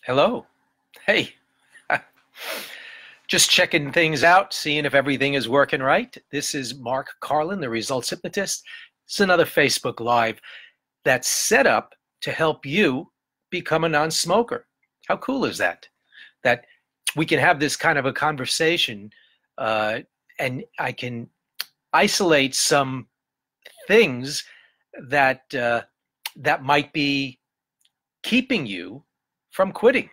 Hello. Hey, just checking things out, seeing if everything is working right. This is Mark Carlin, the Results Hypnotist. It's another Facebook Live that's set up to help you become a non-smoker. How cool is that? That we can have this kind of a conversation, and I can isolate some things that might be keeping you from quitting.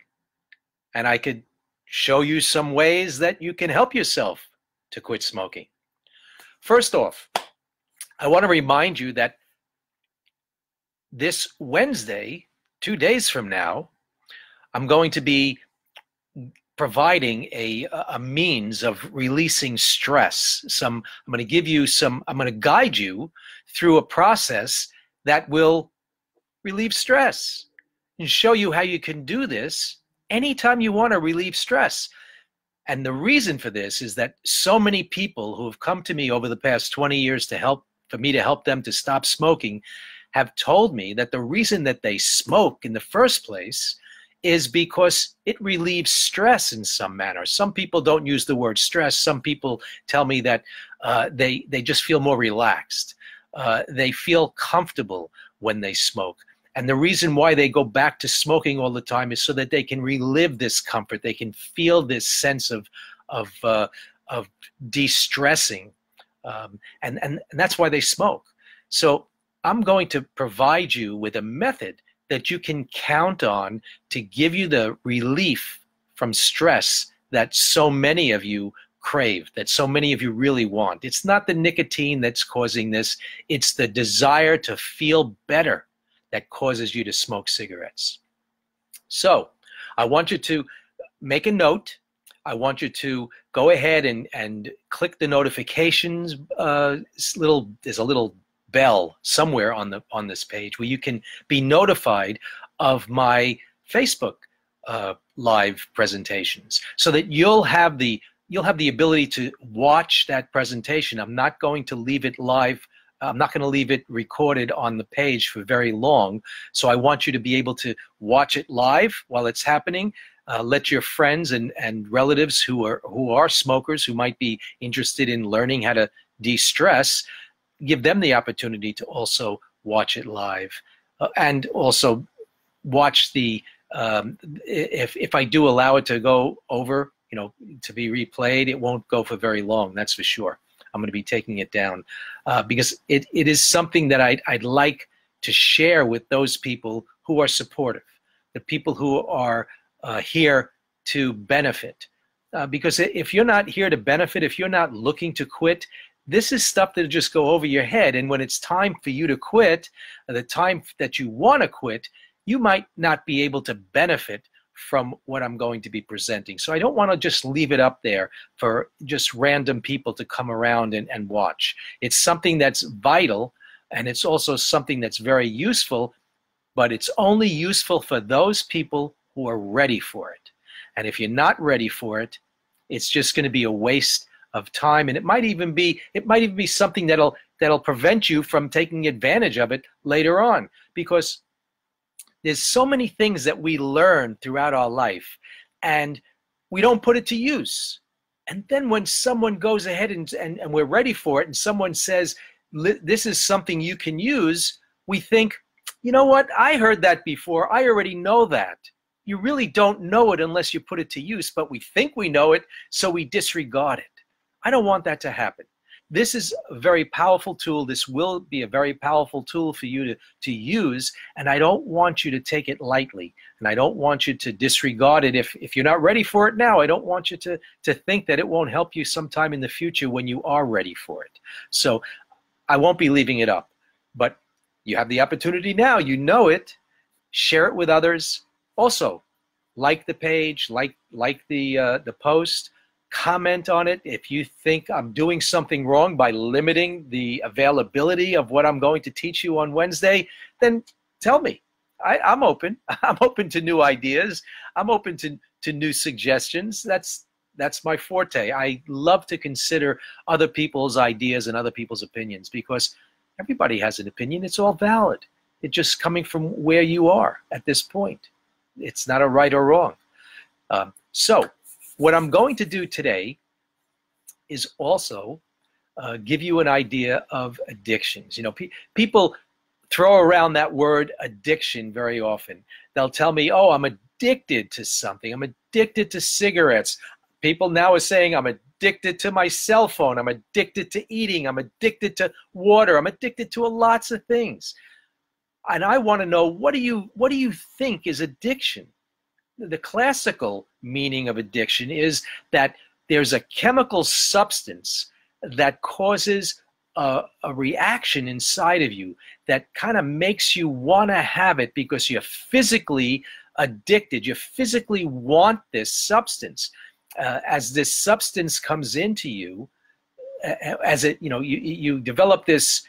And I could show you some ways that you can help yourself to quit smoking. First off, I want to remind you that this Wednesday, 2 days from now, I'm going to be providing a means of releasing stress. I'm going to give you I'm going to guide you through a process that will relieve stress and show you how you can do this anytime you want to relieve stress. And the reason for this is that so many people who have come to me over the past 20 years for me to help them to stop smoking have told me that the reason that they smoke in the first place is because it relieves stress in some manner. Some people don't use the word stress. Some people tell me that they just feel more relaxed. They feel comfortable when they smoke. And the reason why they go back to smoking all the time is so that they can relive this comfort. They can feel this sense of de-stressing, and that's why they smoke. So I'm going to provide you with a method that you can count on to give you the relief from stress that so many of you crave, that so many of you really want. It's not the nicotine that's causing this. It's the desire to feel better that causes you to smoke cigarettes. So I want you to make a note. I want you to go ahead and click the notifications. There's a little bell somewhere on this page where you can be notified of my Facebook live presentations, so that you'll have the ability to watch that presentation. I'm not going to leave it live. I'm not going to leave it recorded on the page for very long. So I want you to be able to watch it live while it's happening. Let your friends and relatives who are smokers, who might be interested in learning how to de-stress, give them the opportunity to also watch it live, and also watch the if I do allow it to go over, to be replayed, it won't go for very long. That's for sure. I'm going to be taking it down because it is something that I'd like to share with those people who are supportive, the people who are here to benefit. Because if you're not here to benefit, if you're not looking to quit, this is stuff that'll just go over your head. And when it's time for you to quit, the time that you want to quit, you might not be able to benefit from what I'm going to be presenting. So I don't want to just leave it up there for just random people to come around and watch. It's something that's vital, and it's also something that's very useful, but it's only useful for those people who are ready for it. And if you're not ready for it, it's just going to be a waste of time, and it might even be something that'll prevent you from taking advantage of it later on, because there's so many things that we learn throughout our life and we don't put it to use. And then when someone goes ahead and we're ready for it, and someone says, this is something you can use, we think, you know what, I heard that before, I already know that. You really don't know it unless you put it to use, but we think we know it, so we disregard it. I don't want that to happen. This is a very powerful tool. This will be a very powerful tool for you to use, and I don't want you to take it lightly, and I don't want you to disregard it. If you're not ready for it now, I don't want you to think that it won't help you sometime in the future when you are ready for it. So I won't be leaving it up, but you have the opportunity now. You know it. Share it with others. Also, like the page, like the post. Comment on it. If you think I'm doing something wrong by limiting the availability of what I'm going to teach you on Wednesday, then tell me. I'm open. I'm open to new ideas. I'm open to new suggestions. That's my forte. I love to consider other people's ideas and other people's opinions, because everybody has an opinion. It's all valid. It's just coming from where you are at this point. It's not a right or wrong. So what I'm going to do today is also give you an idea of addictions. You know, people throw around that word addiction very often. They'll tell me, oh, I'm addicted to something. I'm addicted to cigarettes. People now are saying I'm addicted to my cell phone. I'm addicted to eating. I'm addicted to water. I'm addicted to lots of things. And I want to know, what do you think is addiction? The classical meaning of addiction is that there's a chemical substance that causes a reaction inside of you that kind of makes you want to have it because you're physically addicted. You physically want this substance. As this substance comes into you, as it, you develop this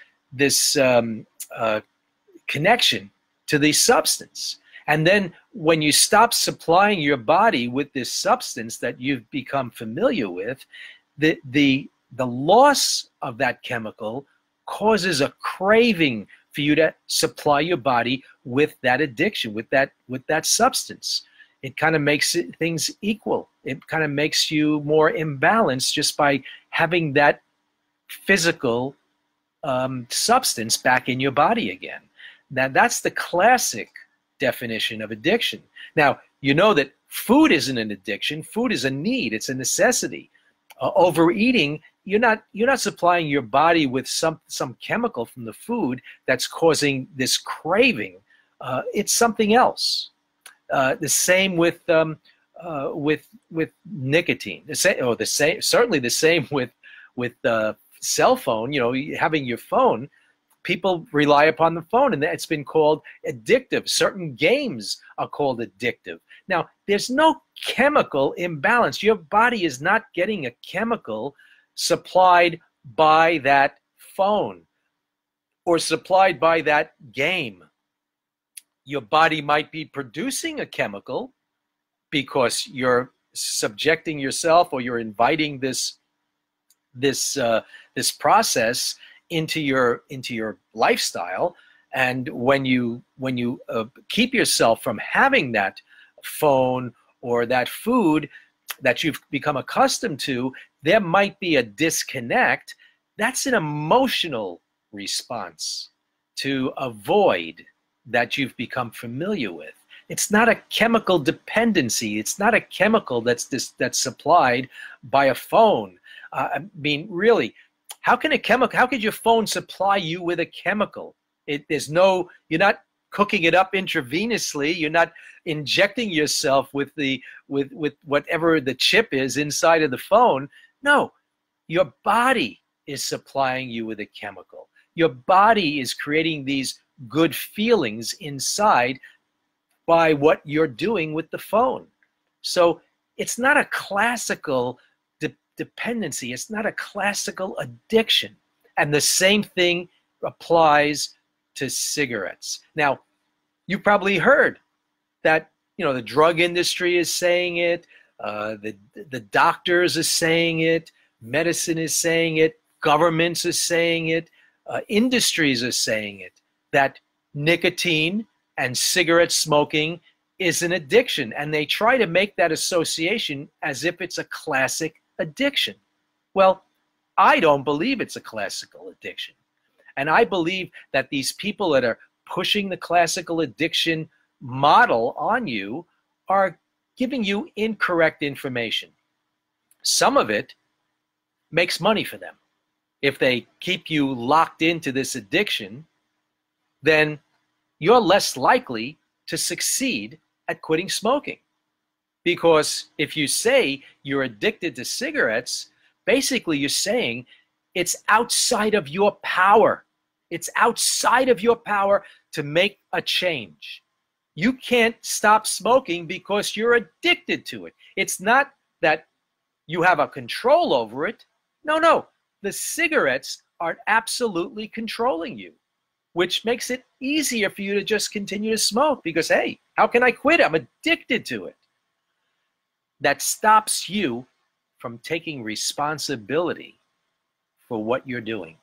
connection to the substance. And then when you stop supplying your body with this substance that you've become familiar with, the loss of that chemical causes a craving for you to supply your body with that addiction, with that substance. It kind of makes things equal. It kind of makes you more imbalanced just by having that physical substance back in your body again. Now, that's the classic definition of addiction. Now, you know that food isn't an addiction. Food is a need. It's a necessity. Overeating, you're not supplying your body with some chemical from the food that's causing this craving. It's something else. The same with nicotine. Certainly the same with cell phone. You know, having your phone. People rely upon the phone, and it's been called addictive. Certain games are called addictive. Now, there's no chemical imbalance. Your body is not getting a chemical supplied by that phone or supplied by that game. Your body might be producing a chemical because you're subjecting yourself, or you're inviting this process into your lifestyle. And when you keep yourself from having that phone or that food that you've become accustomed to, there might be a disconnect. That's an emotional response to a void that you've become familiar with. It's not a chemical dependency. It's not a chemical that's supplied by a phone. I mean, really, how could your phone supply you with a chemical? You're not cooking it up intravenously. You're not injecting yourself with whatever the chip is inside of the phone. No, your body is supplying you with a chemical. Your body is creating these good feelings inside by what you're doing with the phone. So it's not a classical dependency. It's not a classical addiction. And the same thing applies to cigarettes. Now, you probably heard that, the drug industry is saying it, the doctors are saying it, medicine is saying it, governments are saying it, industries are saying it, that nicotine and cigarette smoking is an addiction. And they try to make that association as if it's a classic addiction. Well, I don't believe it's a classical addiction. And I believe that these people that are pushing the classical addiction model on you are giving you incorrect information. Some of it makes money for them. If they keep you locked into this addiction, then you're less likely to succeed at quitting smoking. Because if you say you're addicted to cigarettes, basically you're saying it's outside of your power. It's outside of your power to make a change. You can't stop smoking because you're addicted to it. It's not that you have a control over it. No. The cigarettes are absolutely controlling you, which makes it easier for you to just continue to smoke because, hey, how can I quit? I'm addicted to it. That stops you from taking responsibility for what you're doing.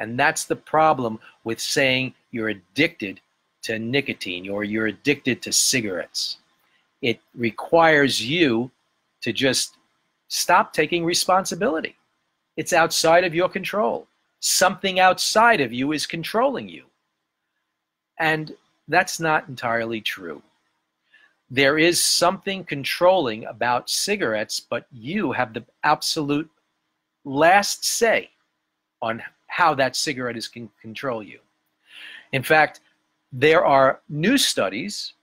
And that's the problem with saying you're addicted to nicotine or you're addicted to cigarettes. It requires you to just stop taking responsibility. It's outside of your control. Something outside of you is controlling you. And that's not entirely true. There is something controlling about cigarettes, but you have the absolute last say on how that cigarette is can control you. In fact, there are new studies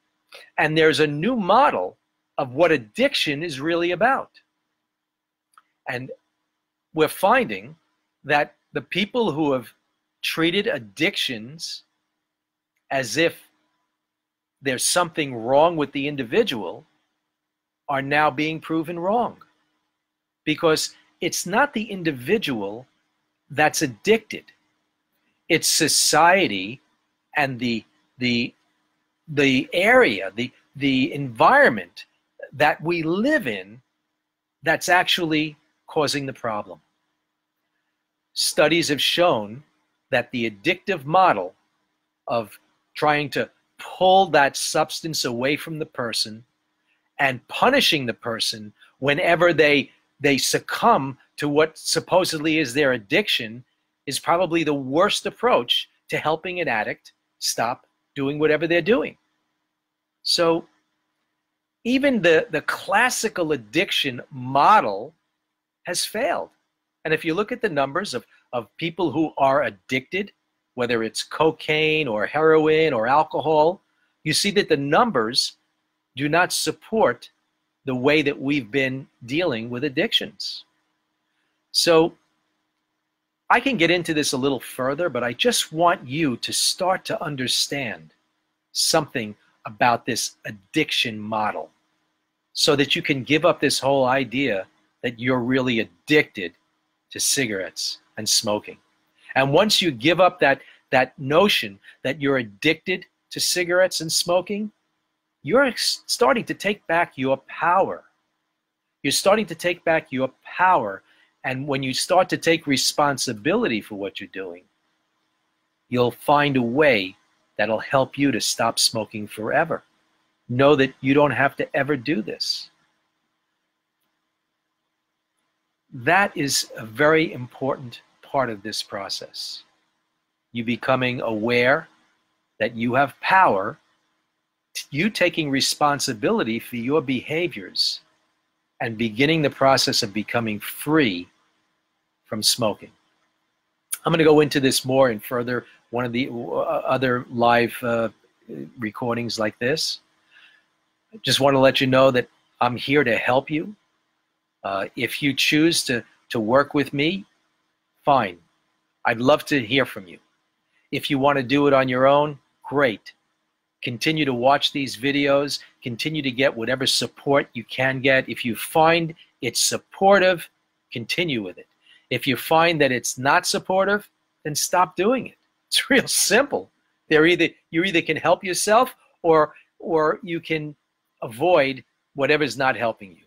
and there's a new model of what addiction is really about. And we're finding that the people who have treated addictions as if there's something wrong with the individual are now being proven wrong, because it's not the individual that's addicted. It's society and the area, the environment that we live in that's actually causing the problem. Studies have shown that the addictive model of trying to pull that substance away from the person and punishing the person whenever they succumb to what supposedly is their addiction is probably the worst approach to helping an addict stop doing whatever they're doing. So even the classical addiction model has failed. And if you look at the numbers of people who are addicted, whether it's cocaine or heroin or alcohol, you see that the numbers do not support the way that we've been dealing with addictions. So I can get into this a little further, but I just want you to start to understand something about this addiction model so that you can give up this whole idea that you're really addicted to cigarettes and smoking. And once you give up that notion that you're addicted to cigarettes and smoking, you're starting to take back your power. You're starting to take back your power. And when you start to take responsibility for what you're doing, you'll find a way that'll help you to stop smoking forever. Know that you don't have to ever do this. That is a very important part of this process. You becoming aware that you have power, you taking responsibility for your behaviors, and beginning the process of becoming free from smoking. I'm going to go into this more in further one of the other live recordings like this. I just want to let you know that I'm here to help you. If you choose to work with me, fine. I'd love to hear from you. If you want to do it on your own, great. Continue to watch these videos. Continue to get whatever support you can get. If you find it's supportive, continue with it. If you find that it's not supportive, then stop doing it. It's real simple. You either can help yourself or you can avoid whatever's not helping you.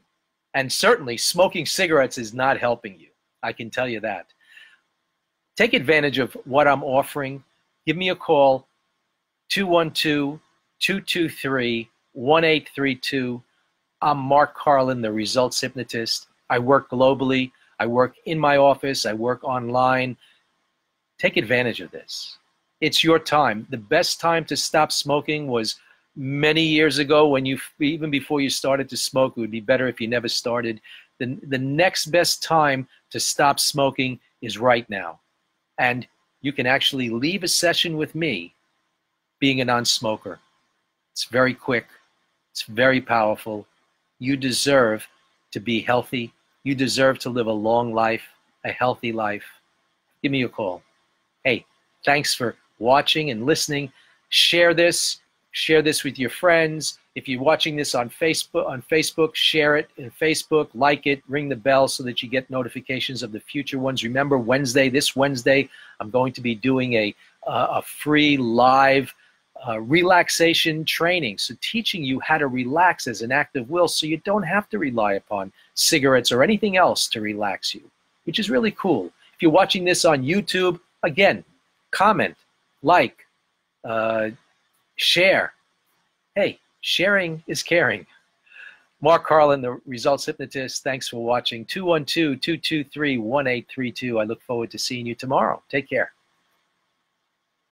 And certainly smoking cigarettes is not helping you. I can tell you that. Take advantage of what I'm offering. Give me a call, 212-223-1832. I'm Mark Carlin, the Results Hypnotist. I work globally. I work in my office. I work online. Take advantage of this. It's your time. The best time to stop smoking was many years ago, when even before you started to smoke. It would be better if you never started. The next best time to stop smoking is right now. And you can actually leave a session with me being a non-smoker. It's very quick. It's very powerful. You deserve to be healthy. You deserve to live a long life, a healthy life. Give me a call. Hey, thanks for watching and listening. Share this. Share this with your friends. If you're watching this on Facebook, share it in Facebook, like it, ring the bell so that you get notifications of the future ones. Remember, this Wednesday, I'm going to be doing a free live relaxation training. So teaching you how to relax as an act of will so you don't have to rely upon cigarettes or anything else to relax you, which is really cool. If you're watching this on YouTube, again, comment, like, share. Hey, sharing is caring. Mark Carlin, the Results Hypnotist. Thanks for watching. 212-223-1832. I look forward to seeing you tomorrow. Take care.